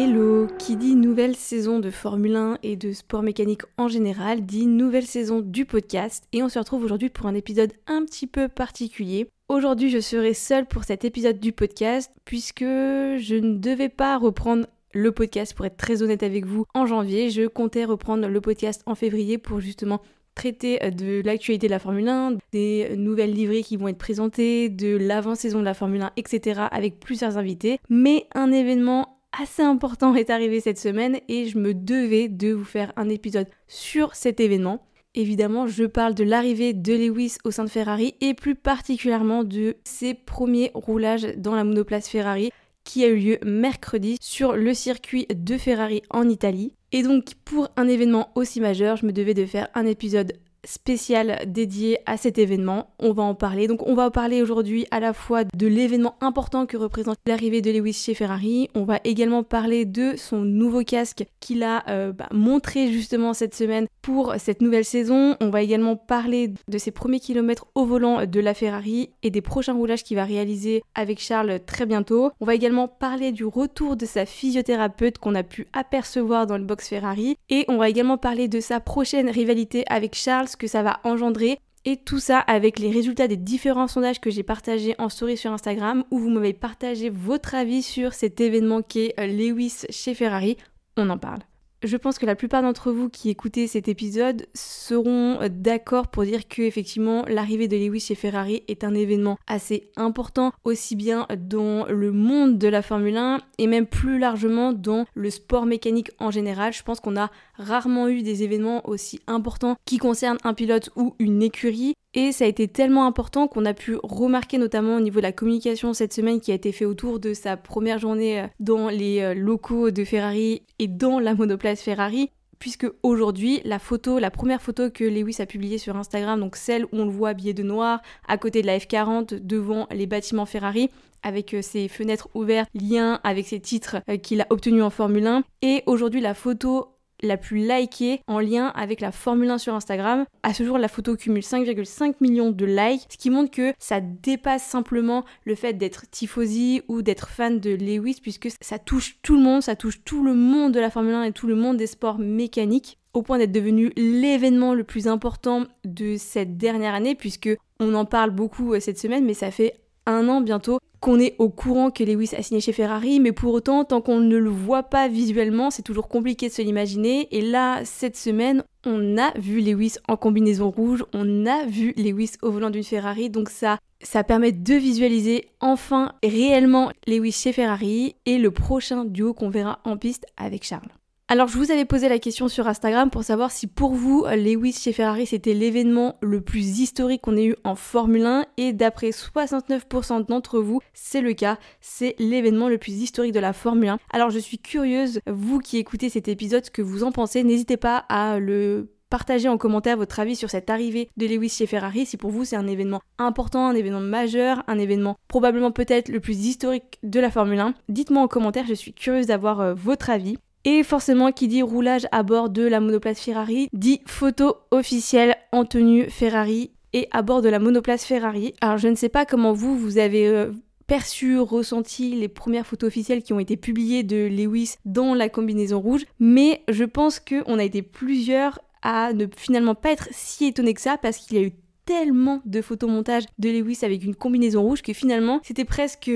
Hello, qui dit nouvelle saison de Formule 1 et de sport mécanique en général, dit nouvelle saison du podcast et on se retrouve aujourd'hui pour un épisode un petit peu particulier. Aujourd'hui je serai seule pour cet épisode du podcast puisque je ne devais pas reprendre le podcast pour être très honnête avec vous en janvier. Je comptais reprendre le podcast en février pour justement traiter de l'actualité de la Formule 1, des nouvelles livrées qui vont être présentées, de l'avant-saison de la Formule 1, etc. avec plusieurs invités. Mais un événement assez important est arrivé cette semaine et je me devais de vous faire un épisode sur cet événement. Évidemment, je parle de l'arrivée de Lewis au sein de Ferrari et plus particulièrement de ses premiers roulages dans la monoplace Ferrari qui a eu lieu mercredi sur le circuit de Ferrari en Italie. Et donc pour un événement aussi majeur, je me devais de faire un épisode spécial dédié à cet événement. On va en parler. Donc on va en parler aujourd'hui à la fois de l'événement important que représente l'arrivée de Lewis chez Ferrari. On va également parler de son nouveau casque qu'il a montré justement cette semaine pour cette nouvelle saison. On va également parler de ses premiers kilomètres au volant de la Ferrari et des prochains roulages qu'il va réaliser avec Charles très bientôt. On va également parler du retour de sa physiothérapeute qu'on a pu apercevoir dans le box Ferrari. Et on va également parler de sa prochaine rivalité avec Charles, ce que ça va engendrer, et tout ça avec les résultats des différents sondages que j'ai partagés en story sur Instagram où vous m'avez partagé votre avis sur cet événement qu'est Lewis chez Ferrari. On en parle. Je pense que la plupart d'entre vous qui écoutez cet épisode seront d'accord pour dire que effectivement l'arrivée de Lewis chez Ferrari est un événement assez important, aussi bien dans le monde de la Formule 1 et même plus largement dans le sport mécanique en général. Je pense qu'on a rarement eu des événements aussi importants qui concernent un pilote ou une écurie. Et ça a été tellement important qu'on a pu remarquer notamment au niveau de la communication cette semaine qui a été fait autour de sa première journée dans les locaux de Ferrari et dans la monoplace Ferrari, puisque aujourd'hui la première photo que Lewis a publiée sur Instagram, donc celle où on le voit habillé de noir à côté de la F40 devant les bâtiments Ferrari, avec ses fenêtres ouvertes, lien avec ses titres qu'il a obtenus en Formule 1, et aujourd'hui la photo la plus likée en lien avec la Formule 1 sur Instagram. À ce jour, la photo cumule 5,5 millions de likes, ce qui montre que ça dépasse simplement le fait d'être tifosi ou d'être fan de Lewis, puisque ça touche tout le monde, ça touche tout le monde de la Formule 1 et tout le monde des sports mécaniques, au point d'être devenu l'événement le plus important de cette dernière année, puisque on en parle beaucoup cette semaine, mais ça fait 1 an bientôt qu'on est au courant que Lewis a signé chez Ferrari, mais pour autant, tant qu'on ne le voit pas visuellement, c'est toujours compliqué de se l'imaginer. Et là, cette semaine, on a vu Lewis en combinaison rouge, on a vu Lewis au volant d'une Ferrari, donc ça permet de visualiser enfin réellement Lewis chez Ferrari et le prochain duo qu'on verra en piste avec Charles. Alors je vous avais posé la question sur Instagram pour savoir si pour vous, Lewis chez Ferrari c'était l'événement le plus historique qu'on ait eu en Formule 1 et d'après 69% d'entre vous, c'est le cas, c'est l'événement le plus historique de la Formule 1. Alors je suis curieuse, vous qui écoutez cet épisode, ce que vous en pensez, n'hésitez pas à le partager en commentaire votre avis sur cette arrivée de Lewis chez Ferrari, si pour vous c'est un événement important, un événement majeur, un événement probablement peut-être le plus historique de la Formule 1. Dites-moi en commentaire, je suis curieuse d'avoir votre avis. Et forcément, qui dit roulage à bord de la monoplace Ferrari, dit photo officielle en tenue Ferrari et à bord de la monoplace Ferrari. Alors je ne sais pas comment vous avez perçu, ressenti les premières photos officielles qui ont été publiées de Lewis dans la combinaison rouge, mais je pense qu'on a été plusieurs à ne finalement pas être si étonnés que ça parce qu'il y a eu tellement de photomontages de Lewis avec une combinaison rouge que finalement c'était presque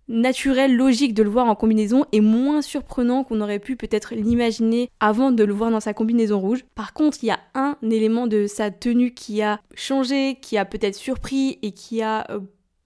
naturel, logique de le voir en combinaison et moins surprenant qu'on aurait pu peut-être l'imaginer avant de le voir dans sa combinaison rouge. Par contre, il y a un élément de sa tenue qui a changé, qui a peut-être surpris et qui a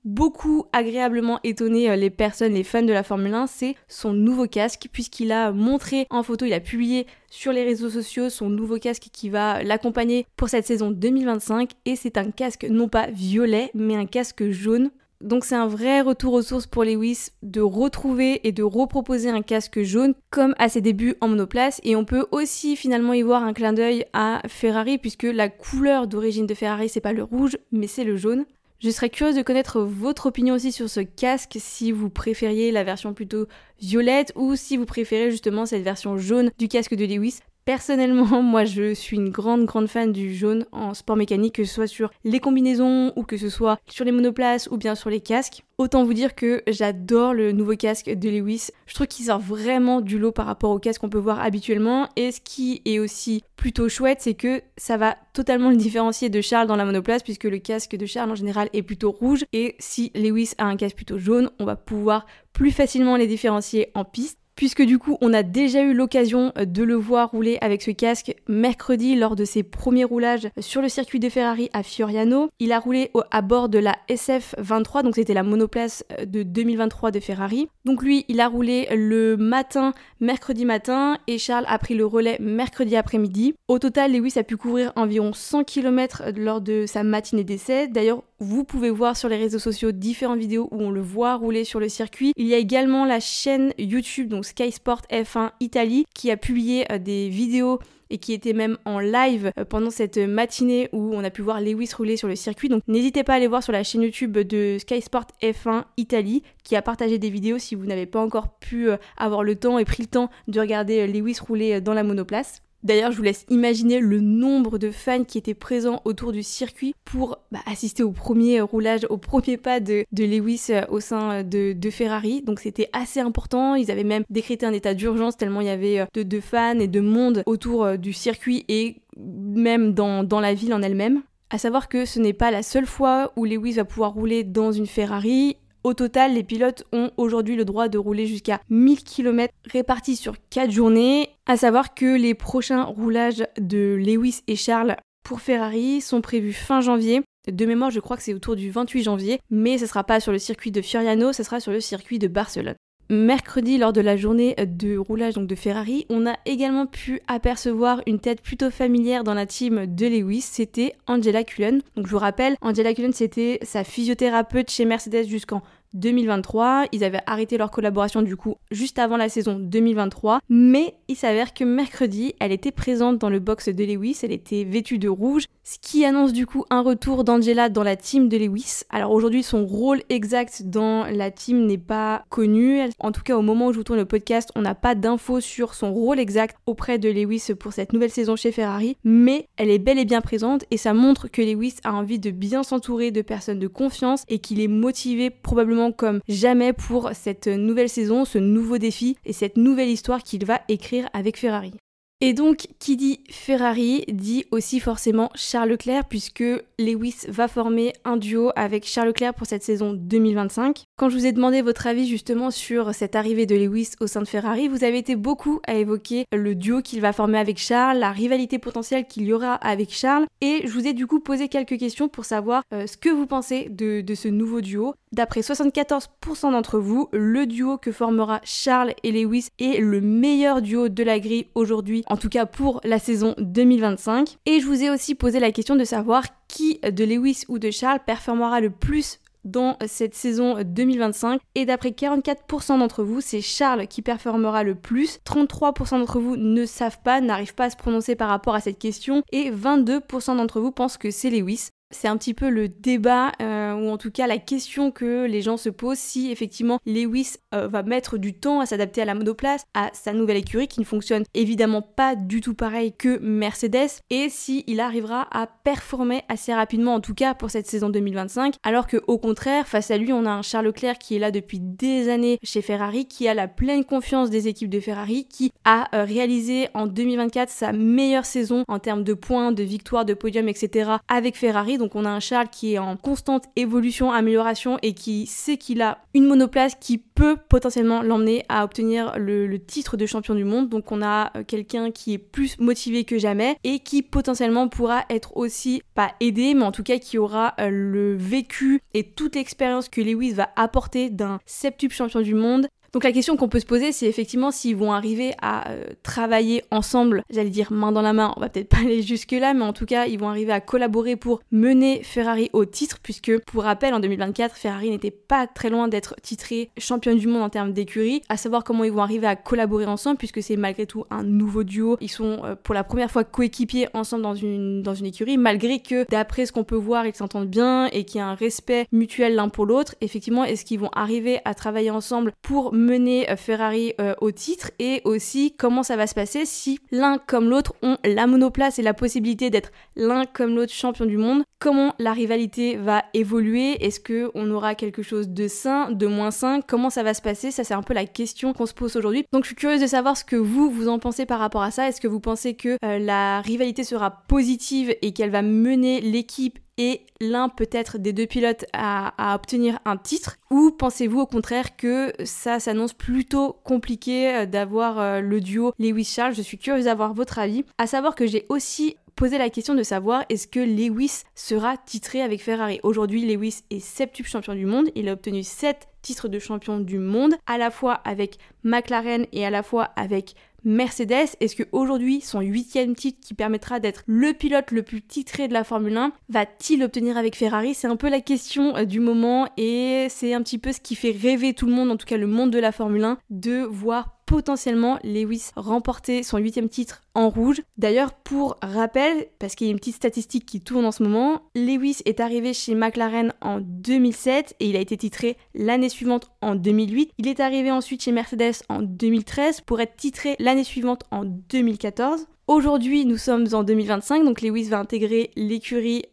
beaucoup agréablement étonné les personnes, les fans de la Formule 1, c'est son nouveau casque, puisqu'il a montré en photo, il a publié sur les réseaux sociaux son nouveau casque qui va l'accompagner pour cette saison 2025 et c'est un casque non pas violet mais un casque jaune. Donc c'est un vrai retour aux sources pour Lewis de retrouver et de reproposer un casque jaune comme à ses débuts en monoplace et on peut aussi finalement y voir un clin d'œil à Ferrari puisque la couleur d'origine de Ferrari c'est pas le rouge mais c'est le jaune. Je serais curieuse de connaître votre opinion aussi sur ce casque, si vous préfériez la version plutôt violette ou si vous préférez justement cette version jaune du casque de Lewis. Personnellement, moi je suis une grande fan du jaune en sport mécanique, que ce soit sur les combinaisons ou que ce soit sur les monoplaces ou bien sur les casques. Autant vous dire que j'adore le nouveau casque de Lewis. Je trouve qu'il sort vraiment du lot par rapport au casque qu'on peut voir habituellement. Et ce qui est aussi plutôt chouette, c'est que ça va totalement le différencier de Charles dans la monoplace, puisque le casque de Charles en général est plutôt rouge. Et si Lewis a un casque plutôt jaune, on va pouvoir plus facilement les différencier en piste. Puisque du coup, on a déjà eu l'occasion de le voir rouler avec ce casque mercredi lors de ses premiers roulages sur le circuit de Ferrari à Fioriano. Il a roulé à bord de la SF23, donc c'était la monoplace de 2023 de Ferrari. Donc lui, il a roulé le matin, mercredi matin, et Charles a pris le relais mercredi après-midi. Au total, Lewis a pu couvrir environ 100 km lors de sa matinée d'essai. D'ailleurs, vous pouvez voir sur les réseaux sociaux différentes vidéos où on le voit rouler sur le circuit. Il y a également la chaîne YouTube, donc Sky Sport F1 Italie, qui a publié des vidéos et qui était même en live pendant cette matinée où on a pu voir Lewis rouler sur le circuit. Donc n'hésitez pas à aller voir sur la chaîne YouTube de Sky Sport F1 Italie, qui a partagé des vidéos si vous n'avez pas encore pu avoir le temps et pris le temps de regarder Lewis rouler dans la monoplace. D'ailleurs, je vous laisse imaginer le nombre de fans qui étaient présents autour du circuit pour assister au premier roulage, au premier pas de Lewis au sein de Ferrari. Donc c'était assez important. Ils avaient même décrété un état d'urgence tellement il y avait de fans et de monde autour du circuit et même dans la ville en elle-même. À savoir que ce n'est pas la seule fois où Lewis va pouvoir rouler dans une Ferrari. Au total, les pilotes ont aujourd'hui le droit de rouler jusqu'à 1000 km répartis sur 4 journées. À savoir que les prochains roulages de Lewis et Charles pour Ferrari sont prévus fin janvier. De mémoire, je crois que c'est autour du 28 janvier, mais ce ne sera pas sur le circuit de Fioriano, ce sera sur le circuit de Barcelone. Mercredi, lors de la journée de roulage donc de Ferrari, on a également pu apercevoir une tête plutôt familière dans la team de Lewis, c'était Angela Cullen. Donc je vous rappelle, Angela Cullen c'était sa physiothérapeute chez Mercedes jusqu'en 2023, ils avaient arrêté leur collaboration du coup juste avant la saison 2023, mais il s'avère que mercredi, elle était présente dans le box de Lewis, elle était vêtue de rouge, ce qui annonce du coup un retour d'Angela dans la team de Lewis. Alors aujourd'hui, son rôle exact dans la team n'est pas connu, en tout cas au moment où je vous tourne le podcast, on n'a pas d'infos sur son rôle exact auprès de Lewis pour cette nouvelle saison chez Ferrari, mais elle est bel et bien présente et ça montre que Lewis a envie de bien s'entourer de personnes de confiance et qu'il est motivé probablement comme jamais pour cette nouvelle saison, ce nouveau défi et cette nouvelle histoire qu'il va écrire avec Ferrari. Et donc, qui dit Ferrari dit aussi forcément Charles Leclerc, puisque Lewis va former un duo avec Charles Leclerc pour cette saison 2025. Quand je vous ai demandé votre avis justement sur cette arrivée de Lewis au sein de Ferrari, vous avez été beaucoup à évoquer le duo qu'il va former avec Charles, la rivalité potentielle qu'il y aura avec Charles, et je vous ai du coup posé quelques questions pour savoir ce que vous pensez de ce nouveau duo. D'après 74% d'entre vous, le duo que formera Charles et Lewis est le meilleur duo de la grille aujourd'hui, en tout cas pour la saison 2025. Et je vous ai aussi posé la question de savoir qui de Lewis ou de Charles performera le plus dans cette saison 2025. Et d'après 44% d'entre vous, c'est Charles qui performera le plus. 33% d'entre vous ne savent pas, n'arrivent pas à se prononcer par rapport à cette question. Et 22% d'entre vous pensent que c'est Lewis. C'est un petit peu le débat, ou en tout cas la question que les gens se posent, si effectivement Lewis va mettre du temps à s'adapter à la monoplace, à sa nouvelle écurie qui ne fonctionne évidemment pas du tout pareil que Mercedes, et s'il arrivera à performer assez rapidement, en tout cas pour cette saison 2025, alors que au contraire, face à lui, on a un Charles Leclerc qui est là depuis des années chez Ferrari, qui a la pleine confiance des équipes de Ferrari, qui a réalisé en 2024 sa meilleure saison en termes de points, de victoires, de podiums, etc. avec Ferrari. Donc on a un Charles qui est en constante évolution, amélioration et qui sait qu'il a une monoplace qui peut potentiellement l'emmener à obtenir le titre de champion du monde. Donc on a quelqu'un qui est plus motivé que jamais et qui potentiellement pourra être aussi, pas aidé, mais en tout cas qui aura le vécu et toute l'expérience que Lewis va apporter d'un septuple champion du monde. Donc la question qu'on peut se poser, c'est effectivement s'ils vont arriver à travailler ensemble, j'allais dire main dans la main, on va peut-être pas aller jusque là, mais en tout cas ils vont arriver à collaborer pour mener Ferrari au titre, puisque pour rappel en 2024, Ferrari n'était pas très loin d'être titré champion du monde en termes d'écurie, à savoir comment ils vont arriver à collaborer ensemble, puisque c'est malgré tout un nouveau duo, ils sont pour la première fois coéquipiers ensemble dans une écurie, malgré que d'après ce qu'on peut voir, ils s'entendent bien et qu'il y a un respect mutuel l'un pour l'autre. Effectivement, est-ce qu'ils vont arriver à travailler ensemble pour mener Ferrari au titre, et aussi comment ça va se passer si l'un comme l'autre ont la monoplace et la possibilité d'être l'un comme l'autre champion du monde. Comment la rivalité va évoluer? Est-ce qu'on aura quelque chose de sain, de moins sain? Comment ça va se passer? Ça, c'est un peu la question qu'on se pose aujourd'hui. Donc je suis curieuse de savoir ce que vous en pensez par rapport à ça. Est-ce que vous pensez que la rivalité sera positive et qu'elle va mener l'équipe et l'un peut-être des deux pilotes à obtenir un titre, ou pensez-vous au contraire que ça s'annonce plutôt compliqué d'avoir le duo Lewis-Charles? Je suis curieuse d'avoir votre avis. À savoir que j'ai aussi posé la question de savoir est-ce que Lewis sera titré avec Ferrari. Aujourd'hui, Lewis est septuple champion du monde, il a obtenu 7 titres de champion du monde, à la fois avec McLaren et à la fois avec Mercedes. Est-ce qu'aujourd'hui, son 8e titre qui permettra d'être le pilote le plus titré de la Formule 1, va-t-il l'obtenir avec Ferrari? C'est un peu la question du moment, et c'est un petit peu ce qui fait rêver tout le monde, en tout cas le monde de la Formule 1, de voir potentiellement Lewis remporter son 8e titre en rouge. D'ailleurs, pour rappel, parce qu'il y a une petite statistique qui tourne en ce moment, Lewis est arrivé chez McLaren en 2007 et il a été titré l'année suivante en 2008. Il est arrivé ensuite chez Mercedes en 2013 pour être titré l'année suivante en 2014. Aujourd'hui, nous sommes en 2025, donc Lewis va intégrer l'écurie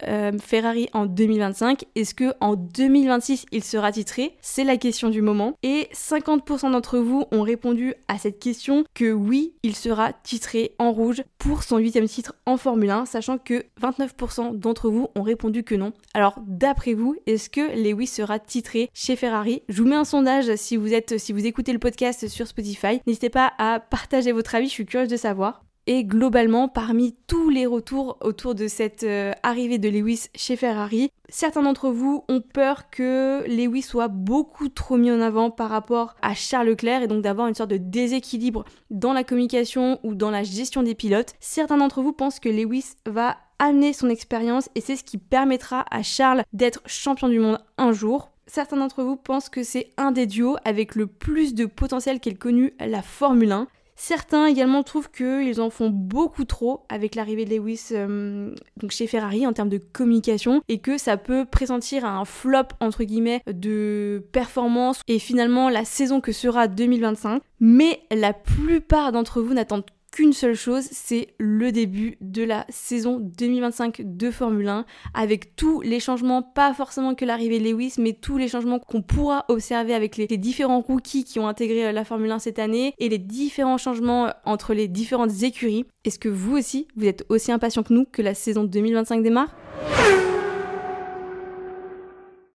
Ferrari en 2025. Est-ce que en 2026, il sera titré? C'est la question du moment. Et 50% d'entre vous ont répondu à cette question que oui, il sera titré en rouge pour son 8e titre en Formule 1, sachant que 29% d'entre vous ont répondu que non. Alors, d'après vous, est-ce que Lewis sera titré chez Ferrari? Je vous mets un sondage si vous écoutez le podcast sur Spotify. N'hésitez pas à partager votre avis, je suis curieuse de savoir. Et globalement, parmi tous les retours autour de cette arrivée de Lewis chez Ferrari, certains d'entre vous ont peur que Lewis soit beaucoup trop mis en avant par rapport à Charles Leclerc, et donc d'avoir une sorte de déséquilibre dans la communication ou dans la gestion des pilotes. Certains d'entre vous pensent que Lewis va amener son expérience et c'est ce qui permettra à Charles d'être champion du monde un jour. Certains d'entre vous pensent que c'est un des duos avec le plus de potentiel qu'ait connu la Formule 1. Certains également trouvent qu'ils en font beaucoup trop avec l'arrivée de Lewis donc chez Ferrari en termes de communication, et que ça peut pressentir un flop entre guillemets de performance et finalement la saison que sera 2025. Mais la plupart d'entre vous n'attendent qu'une seule chose, c'est le début de la saison 2025 de Formule 1, avec tous les changements, pas forcément que l'arrivée de Lewis, mais tous les changements qu'on pourra observer avec les différents rookies qui ont intégré la Formule 1 cette année, et les différents changements entre les différentes écuries. Est-ce que vous aussi, vous êtes aussi impatient que nous que la saison 2025 démarre ?